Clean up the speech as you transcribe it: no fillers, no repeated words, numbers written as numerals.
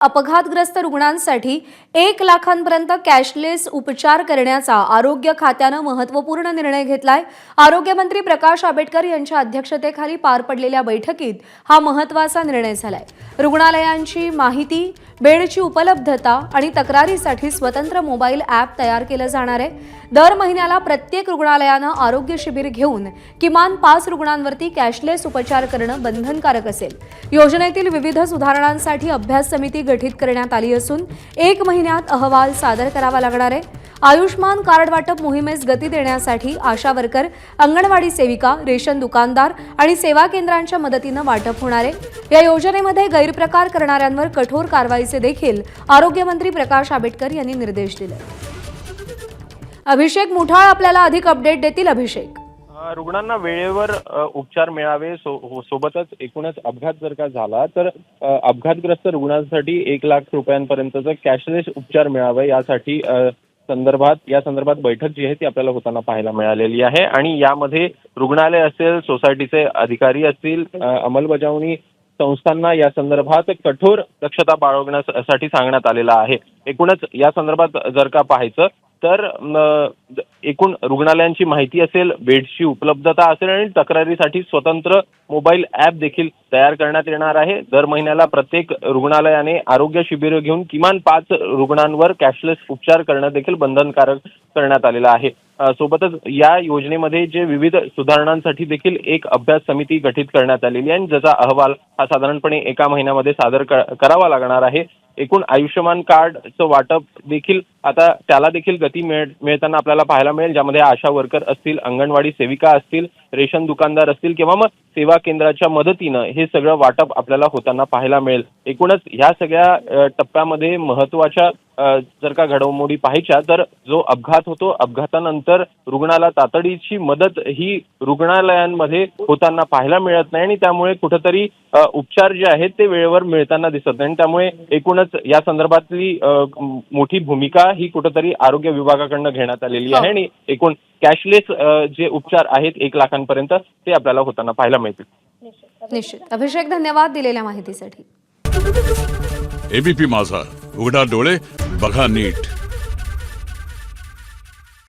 अपघातग्रस्त रुग्णांसाठी 1 लाखांपर्यंत कॅशलेस उपचार करण्याचा आरोग्य खात्यानं महत्त्वपूर्ण निर्णय घेतलाय। आरोग्यमंत्री प्रकाश आंबेडकर यांच्या अध्यक्षतेखाली पार पडलेल्या बैठकीत हा महत्त्वाचा निर्णय झालाय। रुग्णालयांची माहिती, बेडची उपलब्धता आणि तक्रारीसाठी स्वतंत्र मोबाईल ॲप तयार केलं जाणार आहे। दर महिन्याला प्रत्येक रुग्णालयानं आरोग्य शिबिर घेऊन किमान 5 रुग्णांवरती कॅशलेस उपचार करणं बंधनकारक असेल। योजनेतील विविध सुधारणांसाठी अभ्यास समिती गठीत करण्यात आली असून 1 महिन्यात अहवाल सादर करावा लागणार आहे। आयुष्मान कार्ड वाटप मोहिमेस गती देण्यासाठी आशा वर्कर, अंगणवाडी सेविका, रेशन दुकानदार आणि सेवा केंद्रांच्या मदतीनं वाटप होणार आहे। या योजनेमध्ये गैरप्रकार करणाऱ्यांवर कठोर कारवाईचे देखील आरोग्यमंत्री प्रकाश आंबेडकर यांनी निर्देश दिले। अभिषेक मुठाळ आपल्याला अधिक अपडेट देतील। अभिषेक, रुग्णांना वेळेवर उपचार मिळावे, सोबतच एकूणच अपघात जर का झाला तर अपघातग्रस्त रुग्णांसाठी 1 लाख रुपयांपर्यंतचा कॅशलेस उपचार मिळावा यासाठी या संदर्भात बैठक जी आहे ती आपल्याला होताना पाहायला मिळालेली आहे। आणि यामध्ये रुग्णालय असेल, सोसायटीचे अधिकारी असतील, अंमलबजावणी संस्थांना या संदर्भात कठोर दक्षता बाळगण्यासाठी सांगण्यात आलेला आहे। एकूणच या संदर्भात जर का पाहायचं तर एकूण रुग्णालयांची माहिती असेल, बेडची उपलब्धता असेल आणि तक्रारीसाठी स्वतंत्र मोबाईल ॲप देखील तयार करण्यात येणार आहे। दर महिन्याला प्रत्येक रुग्णालयाने आरोग्य शिबिर घेऊन किमान 5 रुग्णांवर कॅशलेस उपचार करणं देखील बंधनकारक करण्यात आलेलं आहे। सोबतच या योजनेमध्ये जे विविध सुधारणांसाठी देखील एक अभ्यास समिती गठीत करण्यात आलेली आहे आणि ज्याचा अहवाल हा साधारणपणे 1 महिन्यामध्ये सादर करावा लागणार आहे। एकूण आयुष्यमान कार्डचं वाटप देखील आता त्याला देखील गती मिळताना आपल्याला पाहायला मिळेल, ज्यामध्ये आशा वर्कर असतील, अंगणवाडी सेविका असतील, रेशन दुकानदार असतील किंवा मग सेवा केंद्राच्या मदतीनं हे सगळं वाटप आपल्याला होताना पाहायला मिळेल। एकूणच ह्या सगळ्या टप्प्यामध्ये महत्त्वाच्या जर का घडामोडी पाहायच्या तर जो अपघात होतो, अपघातानंतर रुग्णाला तातडीची मदत ही रुग्णालयांमध्ये होताना पाहायला मिळत नाही आणि त्यामुळे कुठेतरी उपचार जे आहेत ते वेळेवर मिळताना दिसत नाही आणि त्यामुळे एकूणच या संदर्भातली मोठी भूमिका ही कुठेतरी आरोग्य विभागाकडून घेण्यात आलेली आहे आणि एकूण कॅशलेस जे उपचार आहेत 1 लाखांपर्यंत ते आपल्याला होताना पाहायला मिळतील। निश्चित। अभिषेक, धन्यवाद दिलेल्या माहितीसाठी। एबीपी माझा, उघडा डोळे बघा नीट।